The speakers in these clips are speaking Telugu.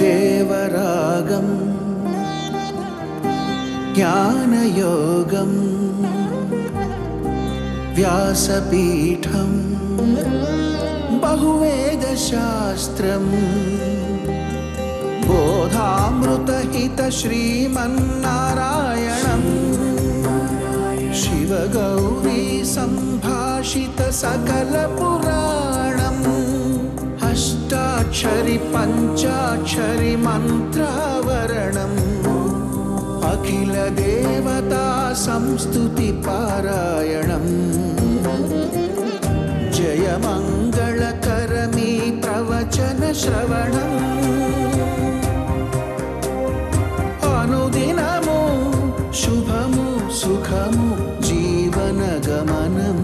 దేవరాగం జ్ఞానయోగం వ్యాసపీఠం బహువేదశాస్త్రం బోధామృతహిత శ్రీమన్నారాయణం శివగౌరీ సంభాషిత సకల పురాణం అష్టాక్షరి పంచాక్షరి మంత్రావరణం అఖిల దేవతా సంస్తుతి పారాయణం జయమంగళకరమీ ప్రవచన శ్రవణం అనుదినము శుభము సుఖము జీవన గమనం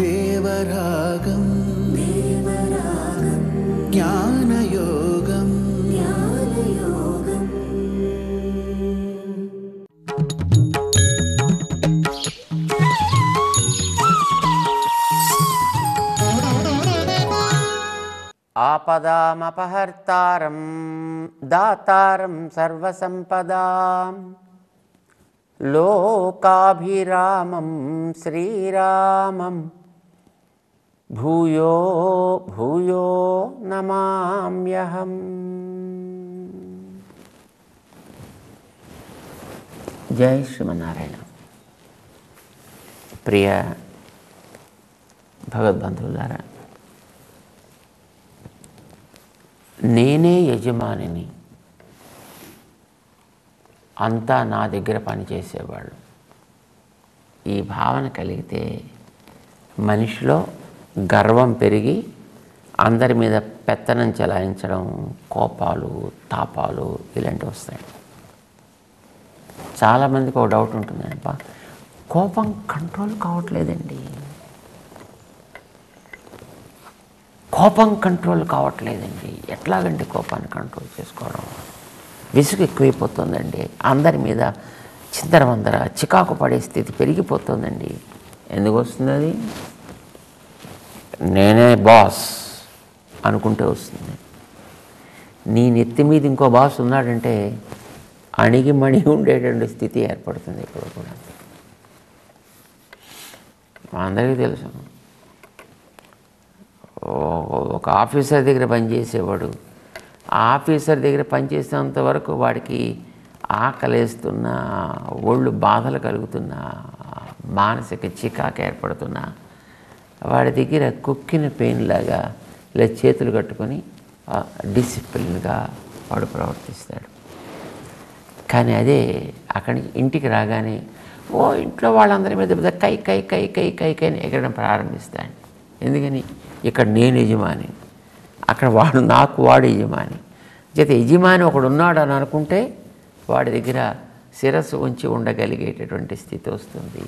దేవరాగం జ్ఞానయోగం ఆపదామపహర్తారం దాతారం సర్వసంపదాం లోకాభిరామం శ్రీరామం భూయో భూయో నమామ్యహం. జై శ్రీమన్నారాయణ. ప్రియ భగవద్బంధువులారా, నేనే యజమానిని, అంతా నా దగ్గర పనిచేసేవాళ్ళు, ఈ భావన కలిగితే మనిషిలో గర్వం పెరిగి అందరి మీద పెత్తనం చెలాయించడం, కోపాలు తాపాలు ఇలాంటివి వస్తాయి. చాలామందికి ఒక డౌట్ ఉంటుందండి, కోపం కంట్రోల్ కావట్లేదండి, కోపం కంట్రోల్ కావట్లేదండి, ఎట్లాగండి కోపాన్ని కంట్రోల్ చేసుకోవడం? విసుగు ఎక్కువైపోతుందండి, అందరి మీద చిందరవందర చికాకు పడే స్థితి పెరిగిపోతుందండి. ఎందుకు వస్తుంది అది? నేనే బాస్ అనుకుంటే వస్తుంది. నీ నెత్తి మీద ఇంకో బాస్ ఉన్నాడంటే అణిగి మణిగి ఉండేటువంటి స్థితి ఏర్పడుతుంది ఇప్పుడు కూడా. మా అందరికీ తెలుసు, ఒక ఆఫీసర్ దగ్గర పనిచేసేవాడు ఆ ఆఫీసర్ దగ్గర పనిచేసేంత వరకు వాడికి ఆకలేస్తున్నా, ఒళ్ళు బాధలు కలుగుతున్నా, మానసిక చికాకు ఏర్పడుతున్నా, వాడి దగ్గర కుక్కిన పెయిన్ లాగా ఇలా చేతులు కట్టుకొని డిసిప్లిన్గా వాడు ప్రవర్తిస్తాడు. కానీ అదే అక్కడి ఇంటికి రాగానే ఇంట్లో వాళ్ళందరి మీద కై కై కై కై కై కై ఎగరడం ప్రారంభిస్తాడు. ఎందుకని? ఇక్కడ నేను యజమాని, అక్కడ వాడు యజమాని. చేత యజమాని ఒకడు ఉన్నాడు అని అనుకుంటే వాడి దగ్గర శిరస్సు ఉంచి ఉండగలిగేటటువంటి స్థితి వస్తుంది.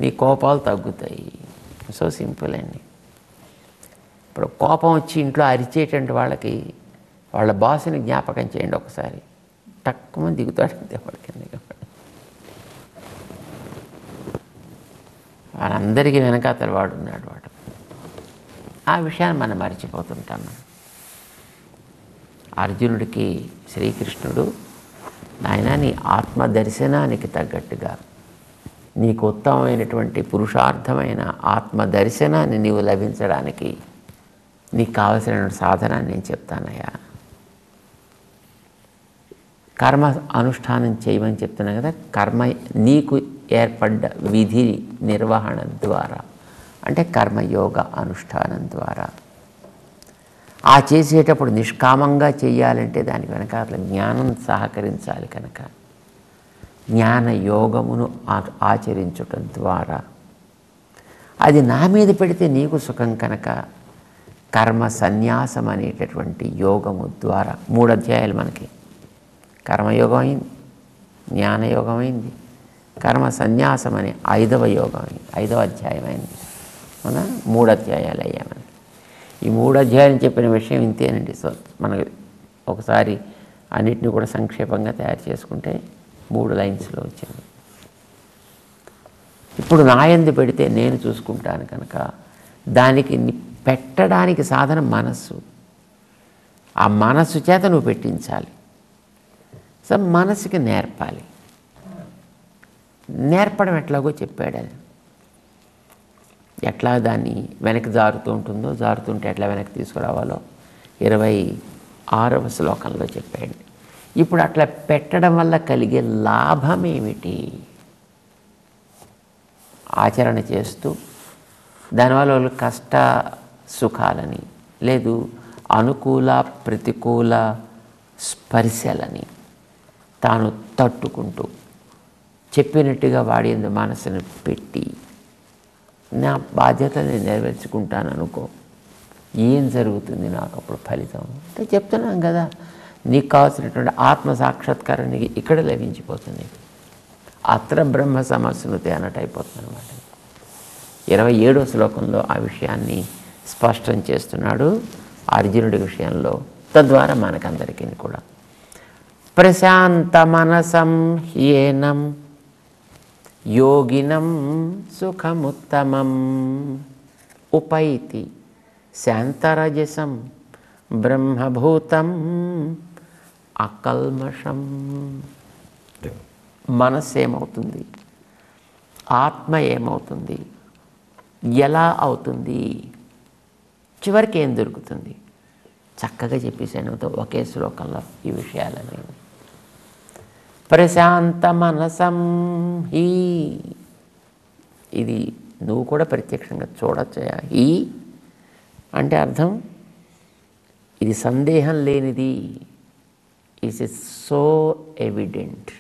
నీ కోపాలు తగ్గుతాయి. సో సింపుల్ అండి. ఇప్పుడు కోపం వచ్చి ఇంట్లో అరిచేటువంటి వాళ్ళకి వాళ్ళ బాస్ని జ్ఞాపకం చేయండి ఒకసారి, తక్కువ దిగుతాడు అంతే వాడికి. వాళ్ళందరికీ వెనకాతల వాడు ఉన్నాడు. వాడు ఆ విషయాన్ని మనం మర్చిపోతుంటాం. అర్జునుడికి శ్రీకృష్ణుడు, నాయన నీ ఆత్మదర్శనానికి తగ్గట్టుగా నీకు ఉత్తమమైనటువంటి పురుషార్థమైన ఆత్మదర్శనాన్ని నీవు లభించడానికి నీకు కావలసిన సాధనాన్ని నేను చెప్తానయ్యా. కర్మ అనుష్ఠానం చేయమని చెప్తున్నా కదా. కర్మ నీకు ఏర్పడ్డ విధి నిర్వహణ ద్వారా, అంటే కర్మయోగ అనుష్ఠానం ద్వారా. ఆ చేసేటప్పుడు నిష్కామంగా చేయాలంటే దానికి వెనకాల జ్ఞానం సహకరించాలి కనుక జ్ఞాన యోగమును ఆచరించటం ద్వారా, అది నా మీద పెడితే నీకు సుఖం కనుక కర్మ సన్యాసం అనేటటువంటి యోగము ద్వారా 3 అధ్యాయాలు మనకి. కర్మయోగం అయింది, జ్ఞానయోగం అయింది, కర్మ సన్యాసం అనే 5వ యోగం అయింది, 5వ అధ్యాయం అయింది. మన 3 అధ్యాయాలు అయ్యాయి మనకి. ఈ 3 అధ్యాయాలు చెప్పిన విషయం ఇంతేనండి. సో మనకి ఒకసారి అన్నిటిని కూడా సంక్షేపంగా తయారు చేసుకుంటే 3 లైన్స్లో వచ్చింది. ఇప్పుడు నా యందు పెడితే నేను చూసుకుంటాను కనుక దానికి పెట్టడానికి సాధనం మనస్సు. ఆ మనస్సు చేత నువ్వు పెట్టించాలి. సో మనసుకి నేర్పాలి. నేర్పడం ఎట్లాగో చెప్పాడు. అది ఎట్లా దాన్ని వెనక్కి జారుతూ ఉంటుందో, జారుతుంటే ఎట్లా వెనక్కి తీసుకురావాలో 26వ శ్లోకంలో చెప్పాడు. ఇప్పుడు అట్లా పెట్టడం వల్ల కలిగే లాభం ఏమిటి? ఆచరణ చేస్తూ దానివల్ల వాళ్ళు కష్ట సుఖాలని, లేదు అనుకూల ప్రతికూల స్పర్శలని తాను తట్టుకుంటూ చెప్పినట్టుగా వాడి మనసును పెట్టి నా బాధ్యత నేను నెరవేర్చుకుంటాను అనుకో, ఏం జరుగుతుంది నాకు అప్పుడు ఫలితం అంటే చెప్తున్నాం కదా. నీకు కావాల్సినటువంటి ఆత్మ సాక్షాత్కారం నీకు ఇక్కడ లభించిపోతుంది. అత్ర బ్రహ్మ సమస్నుతే అన్నట్టు అయిపోతుంది అనమాట. 27వ శ్లోకంలో ఆ విషయాన్ని స్పష్టం చేస్తున్నాడు అర్జునుడి విషయంలో. తద్వారా మనకందరికీ కూడా ప్రశాంత మనసం హ్యేనం యోగినం సుఖముత్తమం ఉపైతి శాంతరజసం బ్రహ్మభూతం అకల్మషం. మనస్సు ఏమవుతుంది, ఆత్మ ఏమవుతుంది, ఎలా అవుతుంది, చివరికి ఏం దొరుకుతుంది, చక్కగా చెప్పేసాను ఒకే శ్లోకంలో ఈ విషయాలని. ప్రశాంత మనసం హీ, ఇది నువ్వు కూడా ప్రత్యక్షంగా చూడొచ్చా. హీ అంటే అర్థం ఇది సందేహం లేనిది, ఇస్ సో ఎవిడెంట్,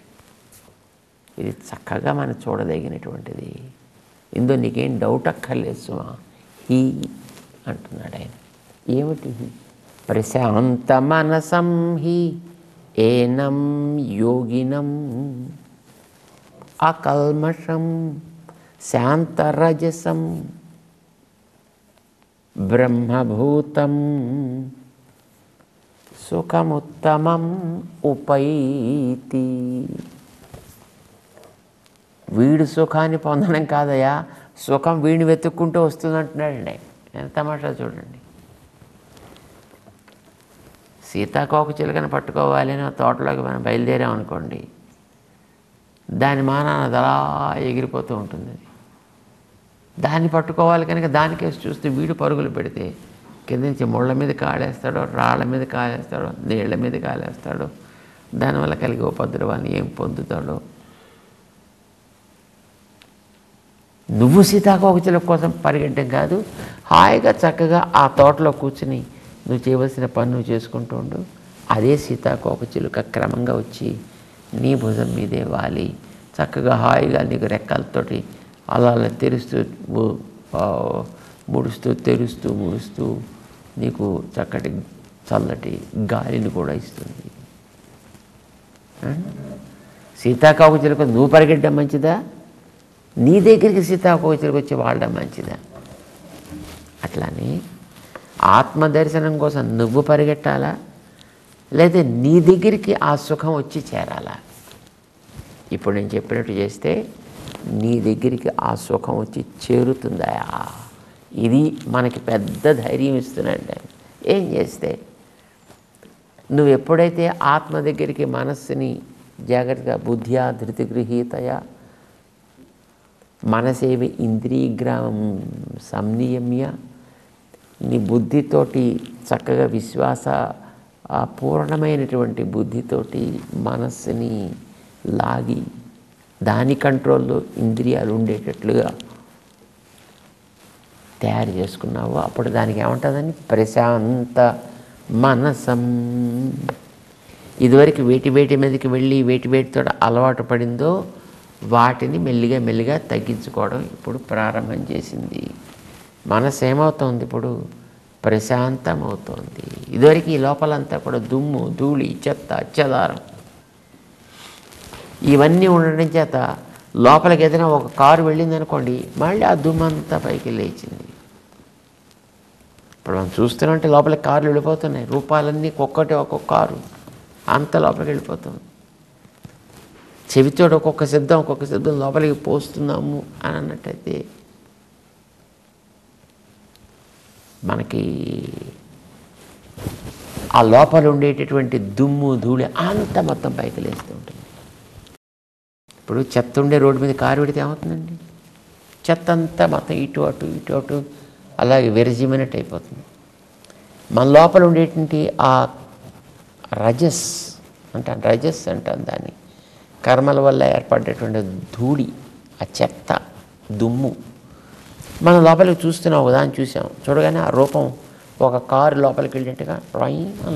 ఇది చక్కగా మనం చూడదగినటువంటిది, ఇందులో నీకేం డౌట్ అక్కర్లేదు సుమా. హీ అంటున్నాడు ఆయన. ఏమిటి హీ? ప్రశాంత మనసం హీ ఏనం యోగినం అకల్మషం శాంతరజసం బ్రహ్మభూతం సుఖముత్తమం ఉపైతి. వీడు సుఖాన్ని పొందడం కాదయా, సుఖం వీడిని వెతుక్కుంటూ వస్తుందంటున్నాడండి. ఎంత తమాషా చూడండి. సీతాకోక చిలుకను పట్టుకోవాలి అని తోటలోకి మనం బయలుదేరామనుకోండి, దాని మానాన అలా ఎగిరిపోతూ ఉంటుంది. దాన్ని పట్టుకోవాలి కనుక దానికేసి చూస్తే వీడు పరుగులు పెడితే కింద నుంచి ముళ్ళ మీద కాలేస్తాడో, రాళ్ళ మీద కాలేస్తాడో, నీళ్ల మీద కాలేస్తాడో, దానివల్ల కలిగే ఉపద్రవాన్ని ఏం పొందుతాడో. నువ్వు సీతాకోక చిలుక కోసం పరిగెట్టడం కాదు, హాయిగా చక్కగా ఆ తోటలో కూర్చుని నువ్వు చేయవలసిన పని నువ్వు చేసుకుంటూ ఉండు. అదే సీతాకోక చిలుక క్రమంగా వచ్చి నీ భుజం మీదే వాలి చక్కగా హాయిగా నీకు రెక్కలతోటి అలా అలా తెరుస్తూ ముడుస్తూ తెరుస్తూ ముడుస్తూ నీకు చక్కటి చల్లటి గాలిని కూడా ఇస్తుంది. సీతాకోక చిలుక నువ్వు పరిగెట్టడం మంచిదా, నీ దగ్గరికి సీతాకోక చిలుక వచ్చి వాడడం మంచిదా? అట్లానే ఆత్మదర్శనం కోసం నువ్వు పరిగెట్టాలా, లేదా నీ దగ్గరికి ఆ సుఖం వచ్చి చేరాలా? ఇప్పుడు నేను చెప్పినట్టు చేస్తే నీ దగ్గరికి ఆ సుఖం వచ్చి చేరుతుందా? ఇది మనకి పెద్ద ధైర్యం ఇస్తున్నాడు. ఏం చేస్తే నువ్వు ఎప్పుడైతే ఆత్మ దగ్గరికి మనస్సుని జాగ్రత్తగా బుద్ధ్యా ధృతిగృహీతయా మనసేవి ఇంద్రియగ్రామం సంనియమ్య, నీ బుద్ధితోటి చక్కగా విశ్వాస పూర్ణమైనటువంటి బుద్ధితోటి మనస్సుని లాగి దాని కంట్రోల్లో ఇంద్రియాలు ఉండేటట్లుగా తయారు చేసుకున్నావు. అప్పుడు దానికి ఏముంటుందని ప్రశాంత మనసం. ఇదివరకు వేటి మీదకి వెళ్ళి వేటితో అలవాటు పడిందో వాటిని మెల్లిగా మెల్లిగా తగ్గించుకోవడం ఇప్పుడు ప్రారంభం చేసింది. మనసు ఏమవుతోంది? ఇప్పుడు ప్రశాంతమవుతోంది. ఇదివరకు ఈ లోపలంతా కూడా దుమ్ము ధూళి చెత్త చెదారం ఇవన్నీ ఉండడం చేత లోపలికి ఏదైనా ఒక కారు వెళ్ళిందనుకోండి, మళ్ళీ ఆ దుమ్మంతా పైకి లేచింది. ఇప్పుడు మనం చూస్తున్నామంటే లోపలికి కార్లు వెళ్ళిపోతున్నాయి, రూపాలన్నీ ఒక్కొక్క కారు అంత లోపలికి వెళ్ళిపోతుంది. చెవితోటి ఒక్కొక్క శబ్దం లోపలికి పోస్తున్నాము అని అన్నట్టయితే మనకి ఆ లోపల ఉండేటటువంటి దుమ్ము ధూళి అంతా మొత్తం పైకి లేస్తూ ఉంటుంది. ఇప్పుడు చెత్త ఉండే రోడ్డు మీద కారు పెడితే ఏమవుతుందండి? చెత్త అంతా మొత్తం ఇటు అటు అలాగే విరజిమ్మినట్టు అయిపోతుంది. మన లోపల ఉండేటువంటి ఆ రజస్ అంటాం దాన్ని, కర్మల వల్ల ఏర్పడేటువంటి ధూళి, ఆ చెత్త దుమ్ము మన లోపలికి చూస్తున్నాం. ఉదాహరణ చూసాం, చూడగానే ఆ రూపం ఒక కారు లోపలికి వెళ్ళినట్టుగా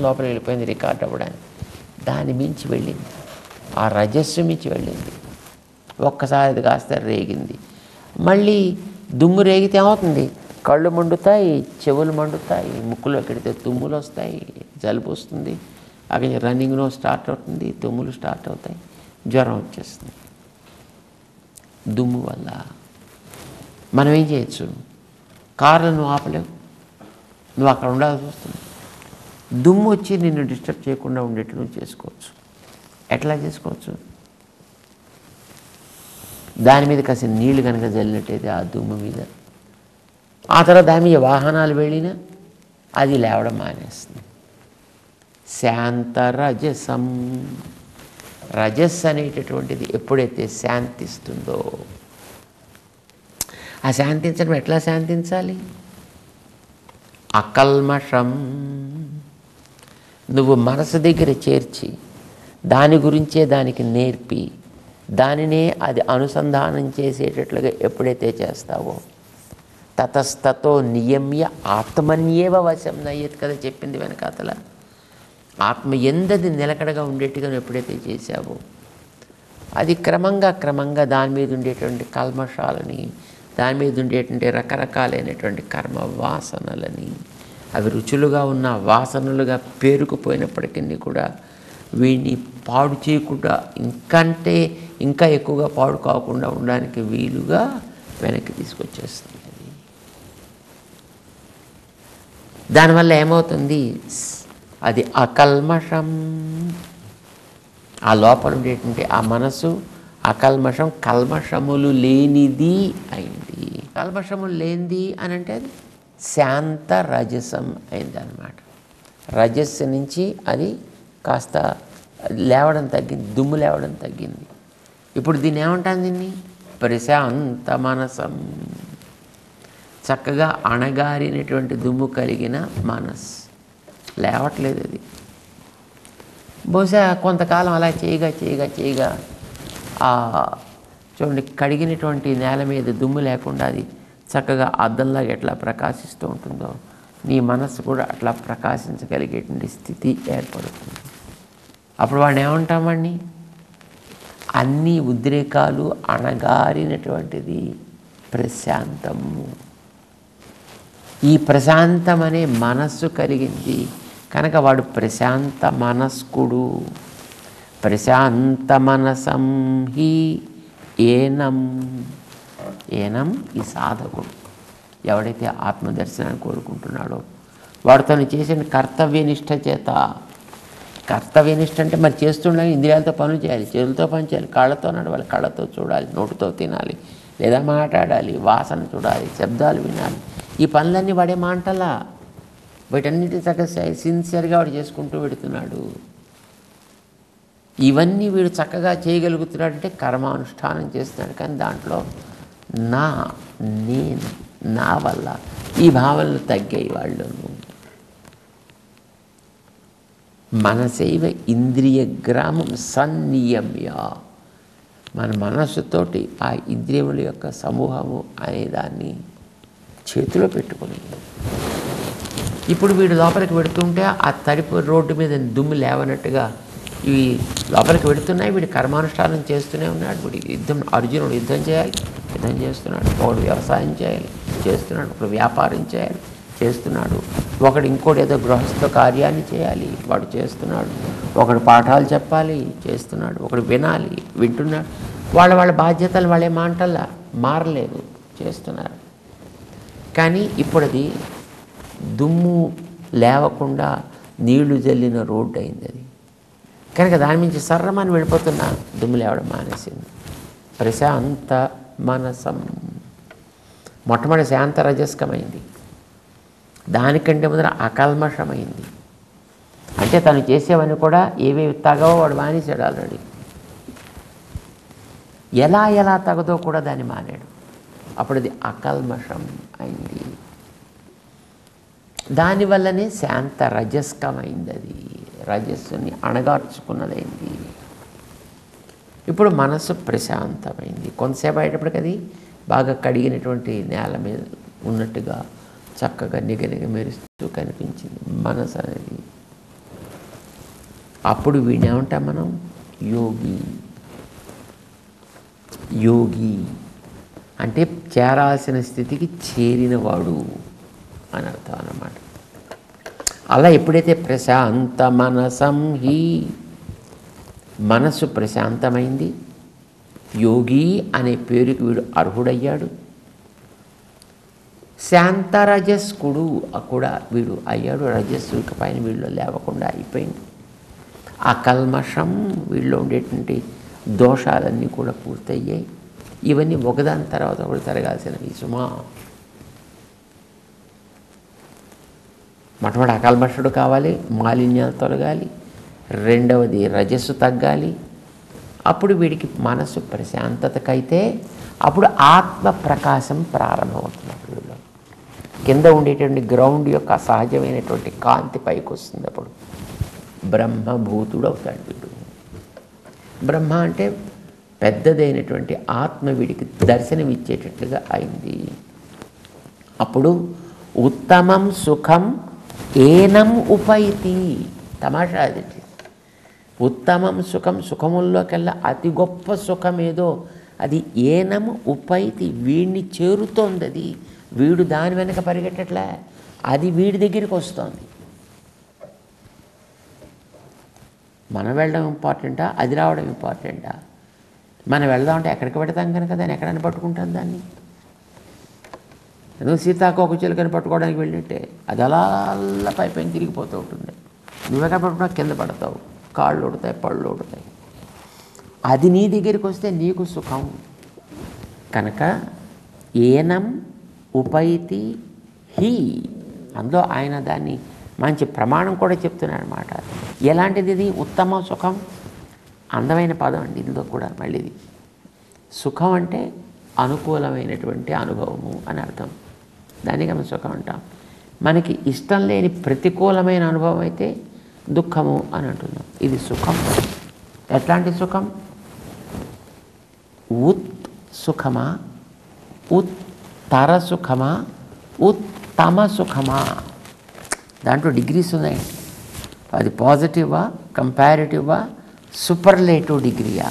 లోపలికి వెళ్ళిపోయింది రికార్డ్ అవ్వడానికి. దాని మించి వెళ్ళింది, ఆ రజస్సు మించి వెళ్ళింది. ఒక్కసారి అది కాస్త రేగింది. మళ్ళీ దుమ్ము రేగితే ఏమవుతుంది? కళ్ళు మండుతాయి, చెవులు మండుతాయి, ముక్కులో కెడితే తుమ్ములు వస్తాయి, జలుబు వస్తుంది, అక్కడ రన్నింగ్లో స్టార్ట్ అవుతుంది, తుమ్ములు స్టార్ట్ అవుతాయి, జ్వరం వచ్చేస్తుంది. దుమ్ము వల్ల మనం ఏం చేయొచ్చు? కార్లు నువ్వు ఆపలేవు, నువ్వు అక్కడ ఉండాల్సి వస్తుంది. దుమ్ము వచ్చి నిన్ను డిస్టర్బ్ చేయకుండా ఉండేట్టు నువ్వు చేసుకోవచ్చు. ఎట్లా చేసుకోవచ్చు? దాని మీద కాస్త నీళ్లు కనుక జల్లినట్టయితే ఆ దుమ్ము మీద, ఆ తర్వాత దాని మీద వాహనాలు వెళ్ళినా అది లేవడం మానేస్తుంది. శాంతరజసం, రజస్ అనేటటువంటిది ఎప్పుడైతే శాంతిస్తుందో, ఆ శాంతించడం ఎట్లా శాంతించాలి? అకల్మషం, నువ్వు మనసు దగ్గర చేర్చి దాని గురించే దానికి నేర్పి దానినే అది అనుసంధానం చేసేటట్లుగా ఎప్పుడైతే చేస్తావో, తతస్తతో నియమ్య ఆత్మన్యేవ వశం నయ్యత్ కదా చెప్పింది వెనకాతల. ఆత్మ ఎందది నిలకడగా ఉండేట్టుగా ఎప్పుడైతే చేశావో, అది క్రమంగా దాని మీద ఉండేటువంటి కల్మషాలని, దాని మీద ఉండేటువంటి రకరకాలైనటువంటి కర్మ వాసనలని, అవి రుచులుగా ఉన్న వాసనలుగా పేరుకుపోయినప్పటికీ కూడా వీడిని పాడు చేయకుండా ఇంకా ఎక్కువగా పాడు కాకుండా ఉండడానికి వీలుగా వెనక్కి తీసుకొచ్చేస్తుంది. దానివల్ల ఏమవుతుంది? అది అకల్మషం, ఆ లోపల ఉండేటువంటి ఆ మనసు అకల్మషం, కల్మషములు లేనిది అయింది. కల్మషములు లేనిది అని అంటే అది శాంత రజసం అయింది అన్నమాట. రజస్సు నుంచి అది కాస్త లేవడం తగ్గింది, దుమ్ము లేవడం తగ్గింది. ఇప్పుడు దీన్ని ఏమంటాను? దీన్ని ప్రశాంత మనసం, చక్కగా అణగారినటువంటి దుమ్ము కలిగిన మనస్. లేవట్లేదు అది. బహుశా కొంతకాలం అలా చేయగా చూడండి, కడిగినటువంటి నేల మీద దుమ్ము లేకుండా అది చక్కగా అద్దంలాగా ఎట్లా ప్రకాశిస్తూ ఉంటుందో, నీ మనస్సు కూడా అట్లా ప్రకాశించగలిగేటువంటి స్థితి ఏర్పడుతుంది. అప్పుడు వాడిని ఏమంటామండి? అన్ని ఉద్రేకాలు అణగారినటువంటిది ప్రశాంతము. ఈ ప్రశాంతం అనే మనస్సు కలిగింది కనుక వాడు ప్రశాంత మనస్కుడు. ప్రశాంత మనసం హి ఏనం ఈ సాధకుడు. ఎవడైతే ఆత్మదర్శనాన్ని కోరుకుంటున్నాడో వాడు తను చేసిన కర్తవ్యనిష్ట చేత, కర్తవ్యనిష్ట అంటే మరి చేస్తుండాలి, ఇంద్రియాలతో పనులు చేయాలి, చేతులతో పని చేయాలి, కాళ్ళతో నడవాలి, కళ్ళతో చూడాలి, నోటితో తినాలి లేదా మాట్లాడాలి, వాసన చూడాలి, శబ్దాలు వినాలి. ఈ పనులన్నీ వాడే మాంటలా, వీటన్నిటి చక్కగా సిన్సియర్గా వాడు చేసుకుంటూ పెడుతున్నాడు. ఇవన్నీ వీడు చక్కగా చేయగలుగుతున్నాడంటే కర్మానుష్ఠానం చేస్తున్నాడు. కానీ దాంట్లో నేను నా వల్ల ఈ భావనలు తగ్గాయి వాళ్ళను. మనసైవ ఇంద్రియ గ్రామం సన్నియమ్య, మన మనస్సుతోటి ఆ ఇంద్రియముల యొక్క సమూహము అనేదాన్ని చేతిలో పెట్టుకుని, ఇప్పుడు వీడు లోపలికి పెడుతుంటే ఆ తడిపు రోడ్డు మీద దుమ్ము లేవనట్టుగా ఇవి లోపలికి పెడుతున్నాయి. వీడు కర్మానుష్ఠానం చేస్తూనే ఉన్నాడు. వీడి అర్జునుడు యుద్ధం చేయాలి, యుద్ధం చేస్తున్నాడు. ఒకడు వ్యవసాయం చేయాలి, చేస్తున్నాడు. ఒకడు వ్యాపారం చేయాలి, చేస్తున్నాడు. ఒకడు ఇంకోటి ఏదో గృహస్థ కార్యాన్ని చేయాలి, వాడు చేస్తున్నాడు. ఒకడు పాఠాలు చెప్పాలి, చేస్తున్నాడు. ఒకడు వినాలి, వింటున్నాడు. వాళ్ళ బాధ్యతలు వాళ్ళే మాటల్లా మారలేదు, చేస్తున్నారు. కానీ ఇప్పుడు అది దుమ్ము లేవకుండా నీళ్లు జల్లిన రోడ్డు అయింది అది. కనుక దాని నుంచి సర్రమని వెళ్ళిపోతున్నా దుమ్ము లేవడం మానేసింది. ప్రశాంత మనసం మొట్టమొదటి శాంత రజస్కమైంది, దానికంటే ముందర అకల్మషమైంది. అంటే తను చేసేవని కూడా ఏవేవి తగవో వాడు మానేశాడు ఆల్రెడీ. ఎలా ఎలా తగదో కూడా దాన్ని మానాడు. అప్పుడు అది అకల్మషం అయింది. దానివల్లనే శాంత రజస్కమైంది. అది రజస్సుని అణగార్చుకున్నదైంది. ఇప్పుడు మనసు ప్రశాంతమైంది. కొంతసేపు అయ్యేటప్పటికి అది బాగా కడిగినటువంటి నేల మీద ఉన్నట్టుగా చక్కగా నిగనిగ మెరుస్తూ కనిపించింది మనసు అనేది. అప్పుడు వీడిని ఏమంటాం మనం? యోగి. యోగి అంటే చేరాల్సిన స్థితికి చేరినవాడు అని అర్థం అన్నమాట. అలా ఎప్పుడైతే ప్రశాంత మనసం హి, మనసు ప్రశాంతమైంది, యోగి అనే పేరుకి వీడు అర్హుడయ్యాడు. శాంతరజస్కుడు కూడా వీడు అయ్యాడు. రజస్సు ఇక పైన వీళ్ళు లేవకుండా అయిపోయింది. అకల్మషం, వీళ్ళు ఉండేటువంటి దోషాలన్నీ కూడా పూర్తయ్యాయి. ఇవన్నీ ఒకదాని తర్వాత ఒకటి జరగాల్సినవి సుమా. మొట్టమొదటి అకల్మషుడు కావాలి, మాలిన్యాలు తొలగాలి. రెండవది రజస్సు తగ్గాలి. అప్పుడు వీడికి మనసు ప్రశాంతతకైతే అప్పుడు ఆత్మ ప్రకాశం ప్రారంభమవుతుంది. వీడిలో కింద ఉండేటువంటి గ్రౌండ్ యొక్క సహజమైనటువంటి కాంతి పైకి వస్తుంది. అప్పుడు బ్రహ్మభూతుడు అవుతాడు వీడు. బ్రహ్మ అంటే పెద్దదైనటువంటి ఆత్మ వీడికి దర్శనమిచ్చేటట్లుగా అయింది. అప్పుడు ఉత్తమం సుఖం ఏనం ఉపైతి. తమాషా అది. ఉత్తమం సుఖం, సుఖముల్లోకెల్లా అతి గొప్ప సుఖమేదో అది ఏనం ఉపైతి, వీడిని చేరుతోంది. అది వీడు దాని వెనక పరిగెట్టట్లే, అది వీడి దగ్గరికి వస్తుంది. మనం వెళ్ళడం ఇంపార్టెంటా, అది రావడం ఇంపార్టెంటా? మనం వెళ్దామంటే ఎక్కడికి పెడతాం కనుక దాన్ని ఎక్కడైనా పట్టుకుంటాం. దాన్ని నువ్వు సీతాకోక చిలుకని పట్టుకోవడానికి వెళ్ళినట్టే అది అలా పైపైన తిరిగిపోతూ ఉంటుంది. నువ్వెక్కడ పట్టుకున్నా కింద పడతావు, కాళ్ళు ఉడతాయి, పళ్ళు ఉడతాయి. అది నీ దగ్గరికి వస్తే నీకు సుఖం. కనుక ఏనం ఉపైతి హి, అందులో ఆయన దాన్ని మంచి ప్రమాణం కూడా చెప్తున్నాడు అనమాట. ఎలాంటిది ఇది? ఉత్తమ సుఖం. అందమైన పదం అండి ఇందులో కూడా. మళ్ళీ ఇది సుఖం అంటే అనుకూలమైనటువంటి అనుభవము అని అర్థం. దానికి మనం సుఖం అంటాం. మనకి ఇష్టం లేని ప్రతికూలమైన అనుభవం అయితే దుఃఖము అని అంటున్నాం. ఇది సుఖం. ఎట్లాంటి సుఖం? ఉత్ సుఖమా, ఉత్తర సుఖమా, ఉత్తమ సుఖమా? దాంట్లో డిగ్రీస్ ఉన్నాయి. అది పాజిటివా, కంపారిటివా, సూపర్లేటివ్ డిగ్రీయా?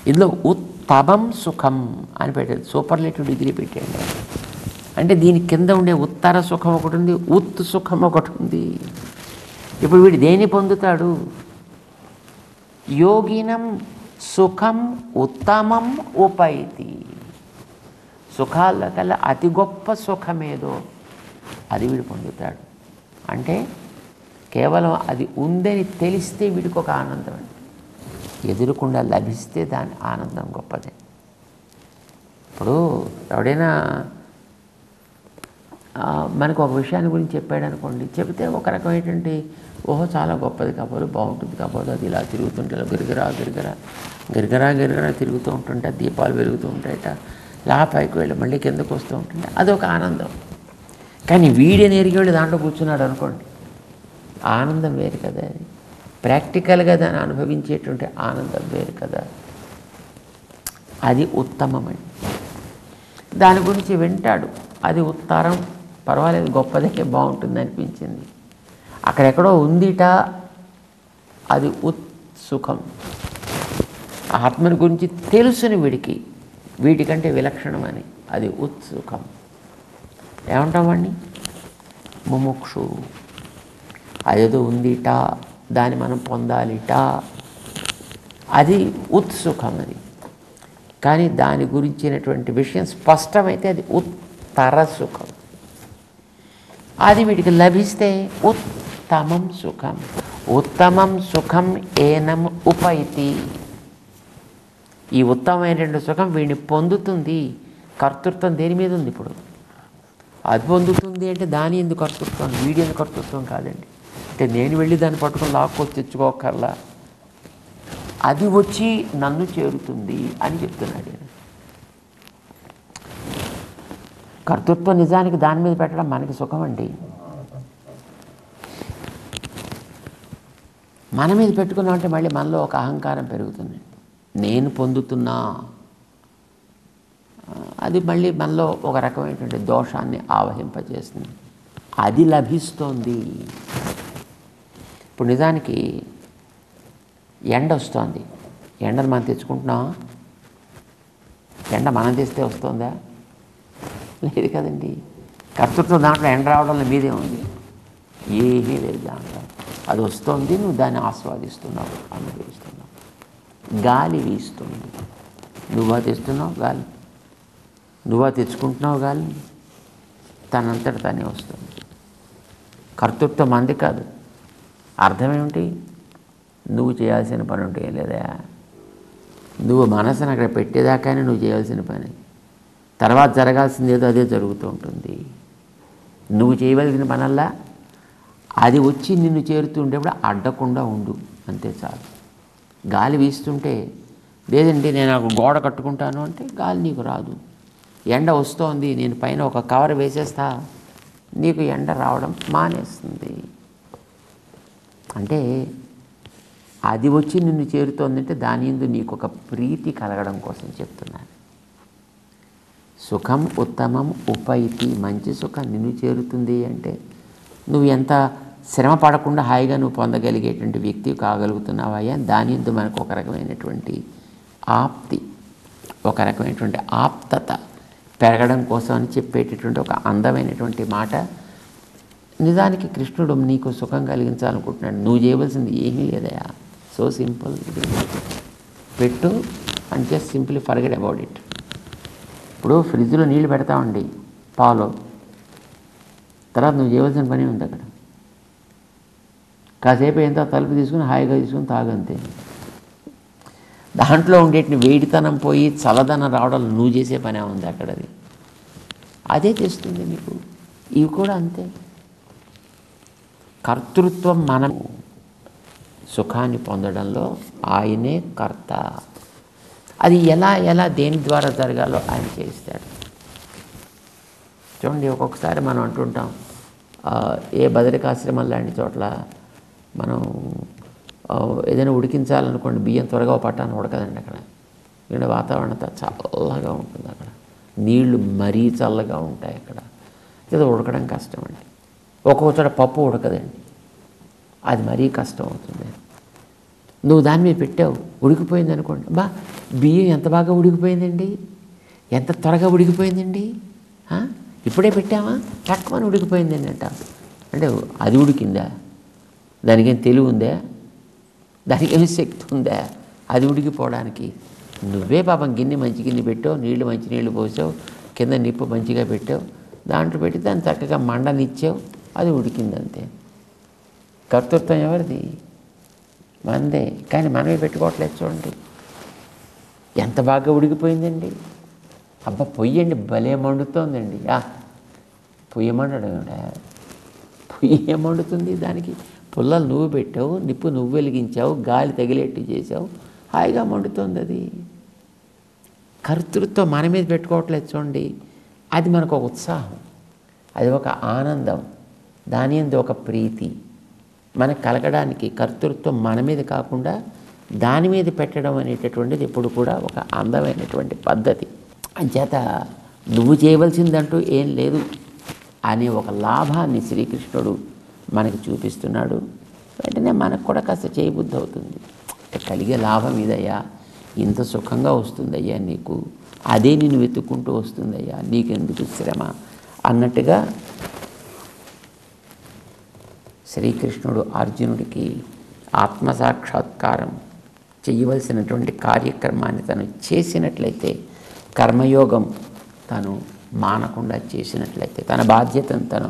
ఇందులో ఉత్తమం సుఖం అని పెట్టాడు, సూపర్లేటివ్ డిగ్రీ పెట్టాడు. అంటే దీని కింద ఉండే ఉత్తర సుఖం ఒకటి ఉంది, ఉత్ సుఖం ఒకటి ఉంది. ఇప్పుడు వీడు దేన్ని పొందుతాడు? యోగినం సుఖం ఉత్తమం ఉపైతి. సుఖాల్లో కల్లా అతి గొప్ప సుఖమేదో అది వీడు పొందుతాడు. అంటే కేవలం అది ఉందని తెలిస్తే వీడికి ఒక ఆనందం అండి. ఎదురుకుండా లభిస్తే దాని ఆనందం గొప్పదే. ఇప్పుడు ఎవడైనా మనకు ఒక విషయాన్ని గురించి చెప్పాడు అనుకోండి, చెబితే ఒక రకమైనటువంటి ఓహో చాలా గొప్పది కాబోలు, బాగుంటుంది కాబోలు, అది ఇలా తిరుగుతుంటే గిరిగిరా గిరిగిరా గిరిగిరా గిరిగిరా తిరుగుతూ ఉంటుంటే దీపాలు వెలుగుతూ ఉంటాయట, ఇలా పైకి వెళ్ళి మళ్ళీ కిందకు వస్తూ ఉంటుంది, అదొక ఆనందం. కానీ వీడిని ఎరిగి వెళ్ళి దాంట్లో కూర్చున్నాడు అనుకోండి, ఆనందం వేరు కదా. అది ప్రాక్టికల్గా దాన్ని అనుభవించేటువంటి ఆనందం వేరు కదా. అది ఉత్తమమని దాని గురించి వింటాడు. అది ఉత్తరం, పర్వాలేదు, గొప్పదే, బాగుంటుంది అనిపించింది. అక్కడెక్కడో ఉందిట, అది ఉత్సుఖం. ఆత్మని గురించి తెలుసుని వీడికి, వీటికంటే విలక్షణమని, అది ఉత్సుఖం. ఏమంటామండి? ముముక్షు. అదేదో ఉందిట, దాన్ని మనం పొందాలిట, అది ఉత్సుఖం. అది కానీ దాని గురించినటువంటి విషయం స్పష్టమైతే అది ఉత్తర సుఖం. అది వీడికి లభిస్తే ఉత్తమం సుఖం. ఉత్తమం సుఖం ఏనం ఉపైతి. ఈ ఉత్తమమైనటువంటి సుఖం వీడిని పొందుతుంది. కర్తృత్వం దేని మీద ఉంది? ఇప్పుడు అది పొందుతుంది అంటే దాని ఎందుకు కర్తృత్వం, వీడి ఎందుకు కర్తృత్వం కాదండి. అంటే నేను వెళ్ళి దాన్ని పట్టుకొని లాక్కొచ్చి తెచ్చుకోకర్లా, అది వచ్చి నన్ను చేరుతుంది అని చెప్తున్నాడు. కర్తృత్వం నిజానికి దాని మీద పెట్టడం మనకి సుఖం అండి. మన మీద పెట్టుకున్నామంటే మళ్ళీ మనలో ఒక అహంకారం పెరుగుతుంది. నేను పొందుతున్నా, అది మళ్ళీ మనలో ఒక రకమైనటువంటి దోషాన్ని ఆవహింపజేస్తుంది. అది లభిస్తోంది. ఇప్పుడు నిజానికి ఎండ వస్తుంది, ఎండను మనం తెచ్చుకుంటున్నాం. ఎండ మనం తెస్తే వస్తుందా? లేదు కదండి. కర్తృత్వం దాంట్లో ఎండ రావడంలో మీదే ఉంది, ఏమీ లేదు దాంట్లో. అది వస్తుంది, నువ్వు దాన్ని ఆస్వాదిస్తున్నావు, అనుభవిస్తున్నావు. గాలి వీస్తుంది, నువ్వా తెస్తున్నావు గాలి, నువ్వా తెచ్చుకుంటున్నావు గాలి, తనంతట తనే వస్తుంది. కర్తృత్వం మంది కాదు. అర్థం ఏమిటి? నువ్వు చేయాల్సిన పని ఉంటే ఏం లేదా, నువ్వు మనసును అక్కడ పెట్టేదాకానే నువ్వు చేయాల్సిన పని, తర్వాత జరగాల్సింది ఏదో అదే జరుగుతూ ఉంటుంది. నువ్వు చేయవలసిన పనల్లా అది వచ్చి నిన్ను చేరుతుండేప్పుడు అడ్డకుండా ఉండు, అంతే చాలు. గాలి వీస్తుంటే లేదండి నేను ఒక గోడ కట్టుకుంటాను అంటే గాలి నీకు రాదు. ఎండ వస్తోంది, నేను పైన ఒక కవర్ వేసేస్తా, నీకు ఎండ రావడం మానేస్తుంది. అంటే అది వచ్చి నిన్ను చేరుతోందంటే దాని యందు నీకు ఒక ప్రీతి కలగడం కోసం చెప్తున్నాను. సుఖం ఉత్తమం ఉపైతి, మంచి సుఖం నిన్ను చేరుతుంది అంటే నువ్వు ఎంత శ్రమ పడకుండా హాయిగా నువ్వు పొందగలిగేటువంటి వ్యక్తి కాగలుగుతున్నావయ్యా. దాని యందు మనకు ఒక రకమైనటువంటి ఆప్తి, ఒక రకమైనటువంటి ఆప్తత పెరగడం కోసం అని చెప్పేటటువంటి ఒక అందమైనటువంటి మాట. నిజానికి కృష్ణుడు నీకు సుఖం కలిగించాలనుకుంటున్నాడు. నువ్వు చేయవలసింది ఏమీ లేదయా, సో సింపుల్. పెట్టు and just simply forget about it. ఇప్పుడు ఫ్రిడ్జ్లో నీళ్ళు పెడతామండి, పాలు, తర్వాత నువ్వు చేయవలసిన పని ఉంది అక్కడ. కాసేపు ఎంత తలుపు తీసుకుని హాయిగా తీసుకుని తాగంతే. దాంట్లో ఉండేటిని వేడితనం పోయి చల్లదనం రావడం నువ్వు చేసే పనే ఉంది అక్కడ. అదే తెస్తుంది నీకు. ఇవి కూడా అంతే. కర్తృత్వం మనం సుఖాన్ని పొందడంలో ఆయనే కర్త. అది ఎలా దేని ద్వారా జరగాలో ఆయన చేస్తాడు. చూడండి, ఒక్కొక్కసారి మనం అంటుంటాం, ఏ బదరికాశ్రమం లాంటి చోట్ల మనం ఏదైనా ఉడికించాలనుకోండి, బియ్యం త్వరగా పట్టాన్ని ఉడకదండి అక్కడ. ఎందుకంటే వాతావరణం అంతా చల్లగా ఉంటుంది అక్కడ, నీళ్లు మరీ చల్లగా ఉంటాయి అక్కడ. ఏదో ఉడకడం కష్టం అండి. ఒక్కొక్క చోట పప్పు ఉడకదండి, అది మరీ కష్టం అవుతుంది. నువ్వు దాని మీద పెట్టావు, ఉడికిపోయింది అనుకోండి, బియ్యం ఎంత బాగా ఉడికిపోయిందండి, ఎంత త్వరగా ఉడికిపోయిందండి, ఇప్పుడే పెట్టామా టక్కుమని ఉడికిపోయిందండి అంటాం. అంటే అది ఉడికిందా? దానికేం తెలివి ఉందా? దానికేమి శక్తి ఉందా అది ఉడికిపోవడానికి? నువ్వే పాపం గిన్నె మంచి గిన్నె పెట్టావు, నీళ్లు మంచి నీళ్లు పోసావు, కింద నిప్పు మంచిగా పెట్టావు, దాంట్లో పెట్టి దాన్ని చక్కగా మండనిచ్చావు, అది ఉడికిందంతే. కర్తృత్వం ఎవరిది? మనదే. కానీ మనమే పెట్టుకోవట్లేదు. చూడండి ఎంత బాగా ఉడికిపోయిందండి. అబ్బా పొయ్యండి భలే మండుతోందండి. పొయ్యి మండడం, పొయ్యి ఏం మండుతుంది? దానికి పుల్లలు నువ్వు పెట్టావు, నిప్పు నువ్వు వెలిగించావు, గాలి తగిలేట్టు చేసావు, హాయిగా మండుతుంది అది. కర్తృత్వం మన మీద పెట్టుకోవట్లేదు చూడండి. అది మనకు ఒక ఉత్సాహం, అది ఒక ఆనందం, దాని యందు ఒక ప్రీతి మనకు కలగడానికి కర్తృత్వం మన మీద కాకుండా దాని మీద పెట్టడం అనేటటువంటిది ఎప్పుడు కూడా ఒక అందమైనటువంటి పద్ధతి. అంచేత నువ్వు చేయవలసిందంటూ ఏం లేదు అనే ఒక లాభాన్ని శ్రీకృష్ణుడు మనకి చూపిస్తున్నాడు. వెంటనే మనకు కూడా కాస్త చేయబుద్ధి అవుతుంది. కలిగే లాభం ఇదయ్యా, ఇంత సుఖంగా వస్తుందయ్యా నీకు, అదే నేను వెతుక్కుంటూ వస్తుందయ్యా, నీకెందుకు శ్రమ అన్నట్టుగా శ్రీకృష్ణుడు అర్జునుడికి ఆత్మసాక్షాత్కారం చేయవలసినటువంటి కార్యక్రమాన్ని తను చేసినట్లయితే, కర్మయోగం తను మానకుండా చేసినట్లయితే, తన బాధ్యతను తను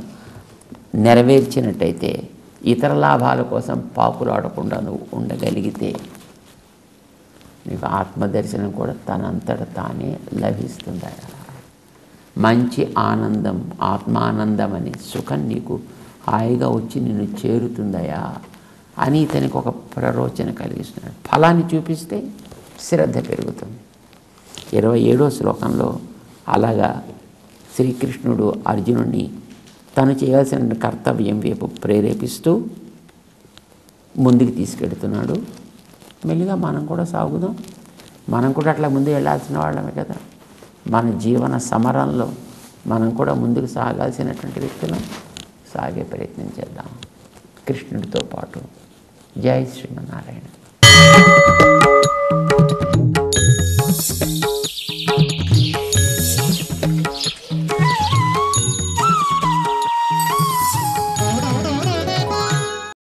నెరవేర్చినట్టయితే, ఇతర లాభాల కోసం పాకులాడకుండా నువ్వు ఉండగలిగితే నీకు ఆత్మదర్శనం కూడా తనంతట తానే లభిస్తుంది. మంచి ఆనందం, ఆత్మానందం అనే సుఖం నీకు హాయిగా వచ్చి నిన్ను చేరుతుందయా అని ఇతనికి ఒక ప్రరోచన కలిగిస్తున్నాడు. ఫలాన్ని చూపిస్తే శ్రద్ధ పెరుగుతుంది. 27వ శ్లోకంలో అలాగా శ్రీకృష్ణుడు అర్జునుడిని తను చేయాల్సిన కర్తవ్యం వైపు ప్రేరేపిస్తూ ముందుకు తీసుకెడుతున్నాడు. మెల్లిగా మనం కూడా సాగుదాం. మనం కూడా అట్లా ముందు వెళ్ళాల్సిన వాళ్ళమే కదా. మన జీవన సమరంలో మనం కూడా ముందుకు సాగాల్సినటువంటి వ్యక్తులం. సాగే ప్రయత్నం చేద్దాం కృష్ణుడితో పాటు. జై శ్రీమన్నారాయణ.